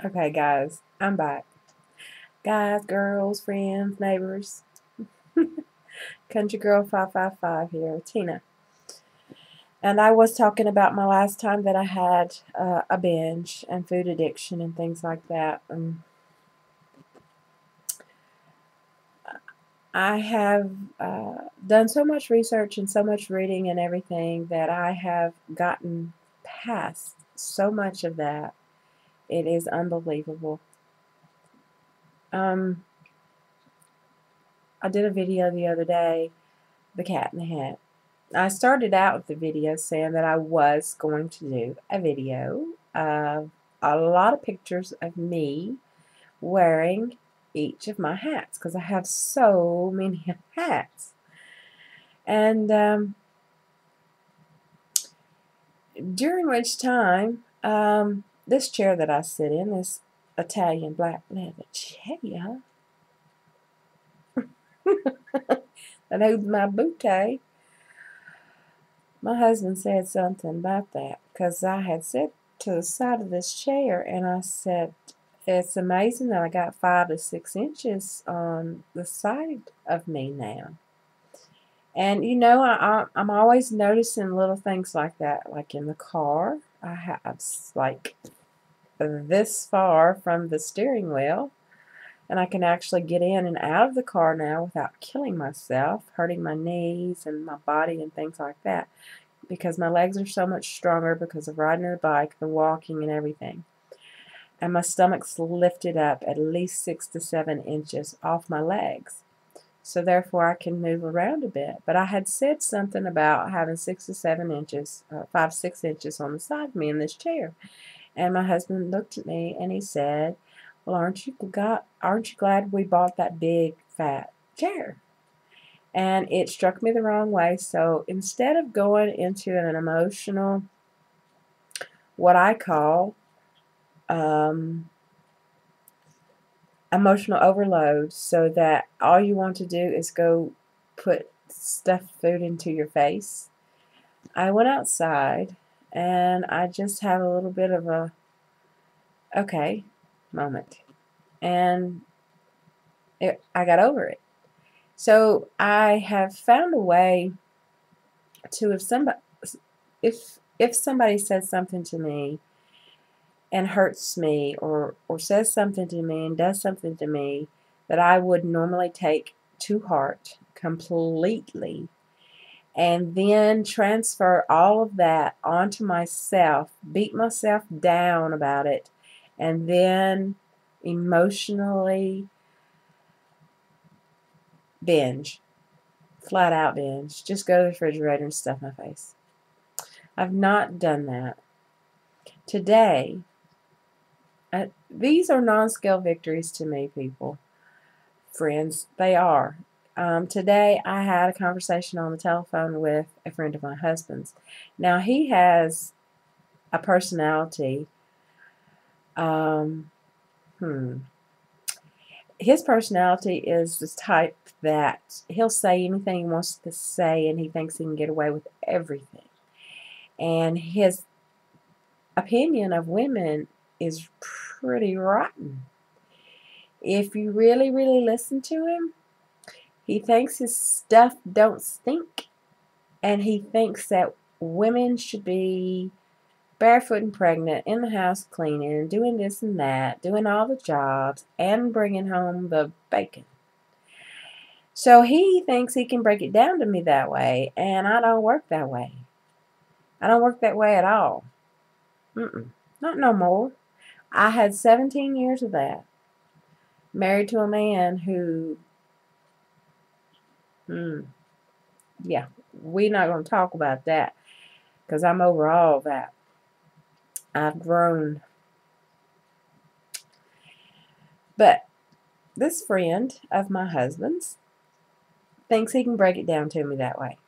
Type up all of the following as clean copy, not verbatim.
Okay, guys, I'm back. Guys, girls, friends, neighbors, Country Girl 555 here, Tina. And I was talking about my last time that I had a binge and food addiction and things like that. I have done so much research and so much reading and everything that I have gotten past so much of that. It is unbelievable. Um, I did a video the other day, The Cat in the Hat. I started out with the video saying that I was going to do a video of a lot of pictures of me wearing each of my hats because I have so many hats. And during which time, this chair that I sit in, this Italian black leather chair that holds my bouquet, my husband said something about that because I had sat to the side of this chair and I said, it's amazing that I got 5 to 6 inches on the side of me now. And you know, I'm always noticing little things like that, like in the car. I have like this far from the steering wheel, and I can actually get in and out of the car now without killing myself, hurting my knees and my body and things like that, because my legs are so much stronger because of riding the bike, the walking, and everything. And my stomach's lifted up at least 6 to 7 inches off my legs. So therefore I can move around a bit. But I had said something about having 6 to 7 inches, 5 6 inches on the side of me in this chair. And my husband looked at me and he said, well, aren't you glad we bought that big fat chair? And it struck me the wrong way. So instead of going into an emotional, what I call emotional overload, so that all you want to do is go put stuffed food into your face, I went outside and I just had a little bit of a okay moment. And I got over it. So I have found a way to, if somebody says something to me and hurts me, or says something to me and does something to me that I would normally take to heart completely, and then transfer all of that onto myself, beat myself down about it, and then emotionally binge, flat out binge, just go to the refrigerator and stuff my face. I've not done that. Today, these are non-scale victories to me, people. Friends, they are. Today, I had a conversation on the telephone with a friend of my husband's. Now, he has a personality. Um, His personality is the type that he'll say anything he wants to say, and he thinks he can get away with everything. And his opinion of women is pretty rotten. If you really, really listen to him, he thinks his stuff don't stink, and he thinks that women should be barefoot and pregnant in the house cleaning, doing this and that, doing all the jobs, and bringing home the bacon. So he thinks he can break it down to me that way, and I don't work that way. I don't work that way at all. Not no more. I had 17 years of that. Married to a man who, yeah, we're not going to talk about that because I'm over all that. I've grown. But this friend of my husband's thinks he can break it down to me that way.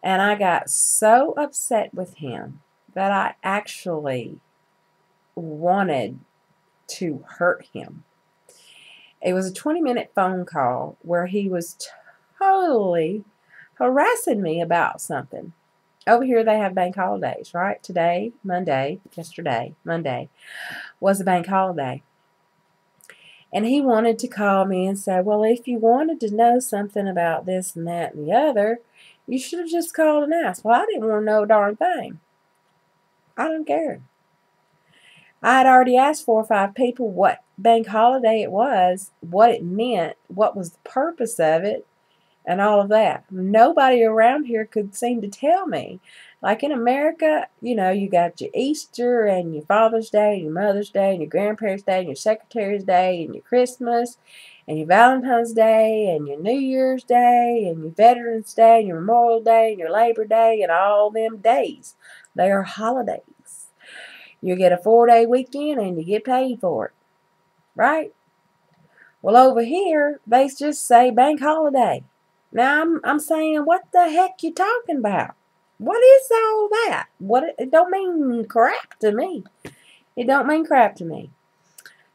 And I got so upset with him that I actually wanted to hurt him. It was a 20-minute phone call where he was totally harassing me about something. Over here they have bank holidays, right? Today, Monday, yesterday, Monday, was a bank holiday. And he wanted to call me and say, well, if you wanted to know something about this and that and the other, you should have just called and asked. Well, I didn't want to know a darn thing. I don't care. I had already asked 4 or 5 people what bank holiday it was, what it meant, what was the purpose of it, and all of that. Nobody around here could seem to tell me. Like in America, you know, you got your Easter and your Father's Day and your Mother's Day and your Grandparents' Day and your Secretary's Day and your Christmas and your Valentine's Day and your New Year's Day and your Veterans Day and your Memorial Day and your Labor Day and all them days. They are holidays. You get a 4-day weekend and you get paid for it, right? Well, over here, they just say bank holiday. Now, I'm saying, what the heck you talking about? What is all that? What it don't mean crap to me. It don't mean crap to me.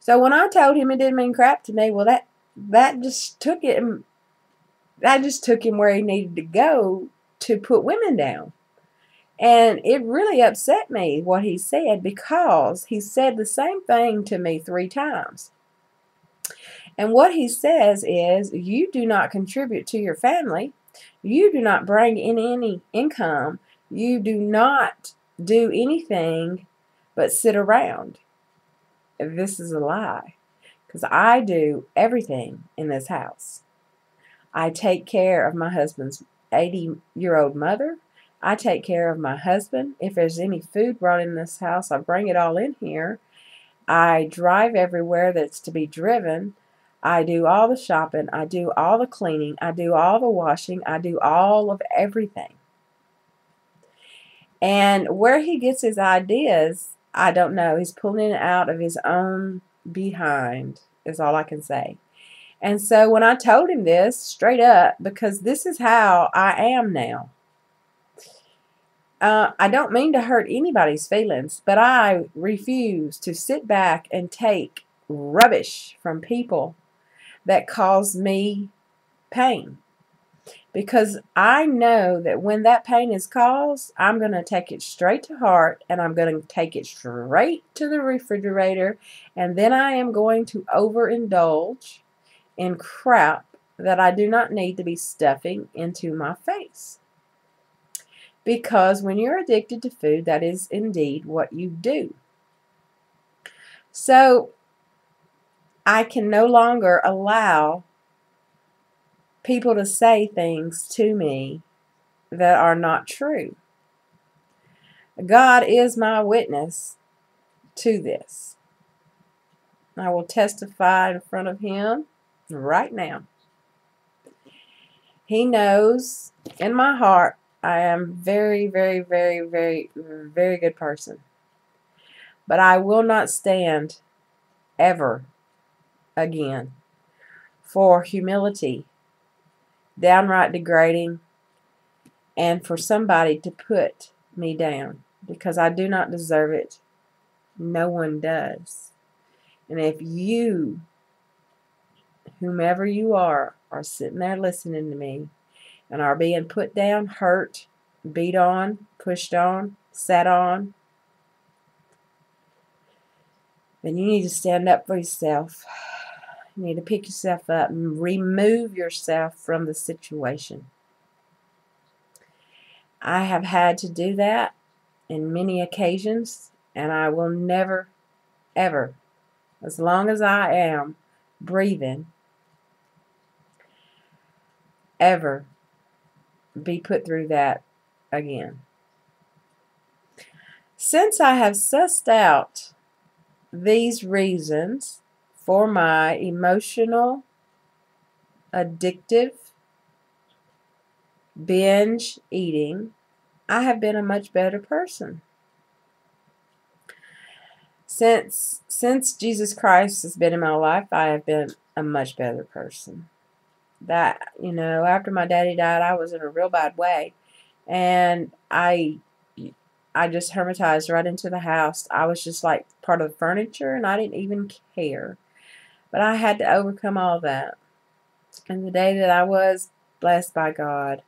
So when I told him it didn't mean crap to me, well, that just took him. That just took him where he needed to go to put women down. And it really upset me what he said, because he said the same thing to me 3 times. And what he says is, you do not contribute to your family. You do not bring in any income. You do not do anything but sit around. This is a lie, because I do everything in this house. I take care of my husband's 80-year-old mother. I take care of my husband. If there's any food brought in this house, I bring it all in here. I drive everywhere that's to be driven. I do all the shopping. I do all the cleaning. I do all the washing. I do all of everything. And where he gets his ideas, I don't know. He's pulling it out of his own behind, is all I can say. And so when I told him this straight up, because this is how I am now. I don't mean to hurt anybody's feelings, but I refuse to sit back and take rubbish from people that cause me pain. Because I know that when that pain is caused, I'm going to take it straight to heart, and I'm going to take it straight to the refrigerator, and then I am going to overindulge in crap that I do not need to be stuffing into my face. Because when you're addicted to food, that is indeed what you do. So I can no longer allow people to say things to me that are not true. God is my witness to this. I will testify in front of Him right now. He knows in my heart I am very, very, very, very, very good person. But I will not stand ever again for humility, downright degrading, and for somebody to put me down, because I do not deserve it. No one does. And if you, whomever you are sitting there listening to me and are being put down, hurt, beat on, pushed on, sat on, then you need to stand up for yourself. You need to pick yourself up and remove yourself from the situation. I have had to do that in many occasions, and I will never, ever, as long as I am breathing, ever be put through that again. Since I have sussed out these reasons for my emotional, addictive, binge eating, I have been a much better person. Since Jesus Christ has been in my life, I have been a much better person. That, after my daddy died, I was in a real bad way. And I just hermetized right into the house. I was just like part of the furniture, and I didn't even care. But I had to overcome all that. And the day that I was blessed by God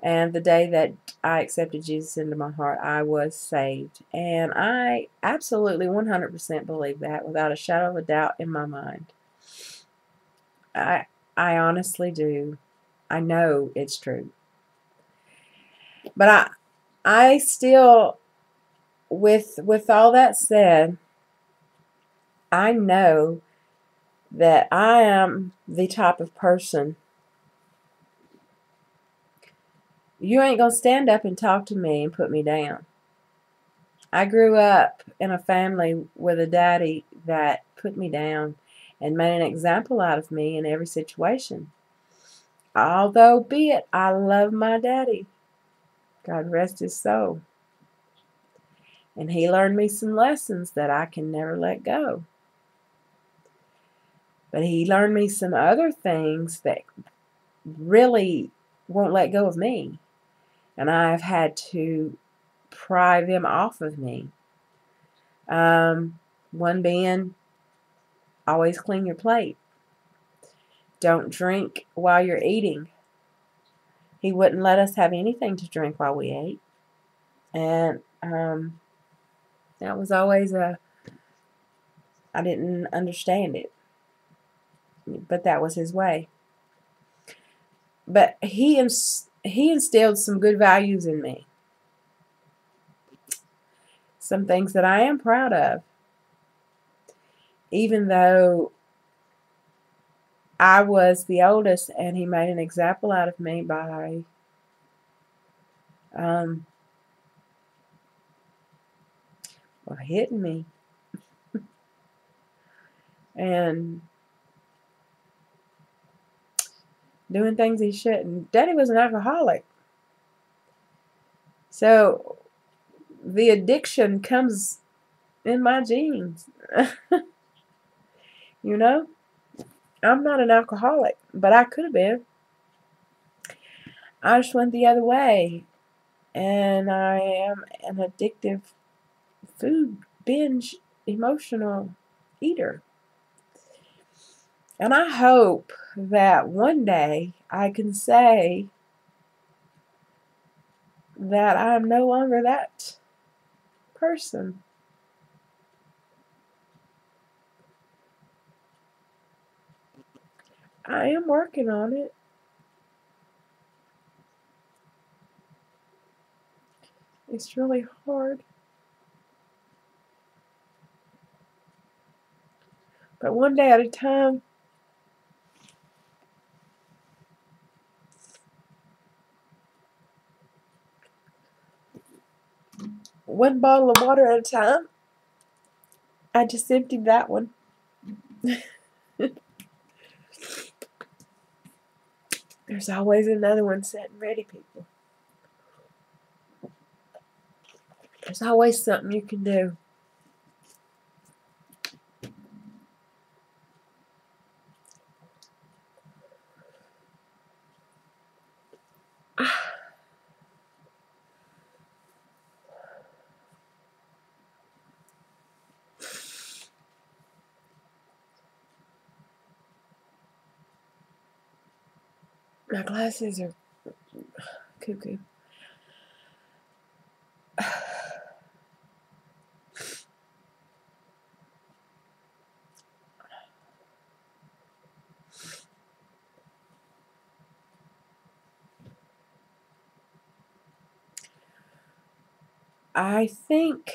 And the day that I accepted Jesus into my heart, I was saved. And I absolutely 100% believe that without a shadow of a doubt in my mind. I honestly do. I know it's true. But I still, with all that said, I know that I am the type of person you ain't gonna stand up and talk to me and put me down. I grew up in a family with a daddy that put me down and made an example out of me in every situation. Although, be it, I love my daddy. God rest his soul. And he learned me some lessons that I can never let go. But he learned me some other things that really won't let go of me. And I've had to pry them off of me. One being, always clean your plate. Don't drink while you're eating. He wouldn't let us have anything to drink while we ate. And that was always I didn't understand it. But that was his way. But he instilled some good values in me. Some things that I am proud of. Even though I was the oldest and he made an example out of me by hitting me. And doing things he shouldn't. Daddy was an alcoholic. So the addiction comes in my genes. You know? I'm not an alcoholic, but I could have been. I just went the other way. And I am an addictive food binge emotional eater. And I hope that one day I can say that I'm no longer that person. I am working on it. It's really hard. But one day at a time. One bottle of water at a time. I just emptied that one. There's always another one sitting ready, people. There's always something you can do. My glasses are cuckoo. I think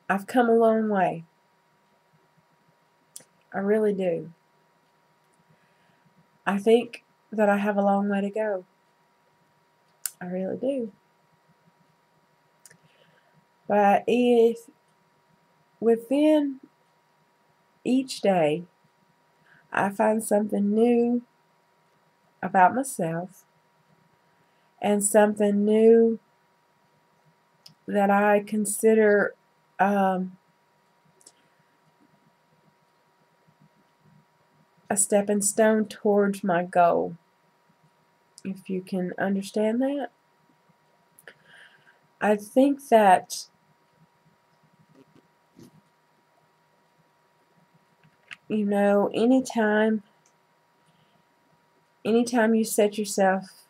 I've come a long way. I really do. I think that I have a long way to go. I really do. But if within each day I find something new about myself and something new that I consider a stepping stone towards my goal, if you can understand that. I think that anytime you set yourself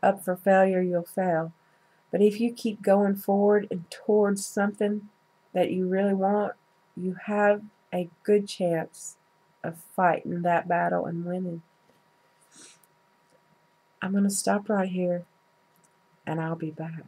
up for failure, you'll fail. But if you keep going forward and towards something that you really want, you have a good chance of fighting that battle and winning. I'm going to stop right here, and I'll be back.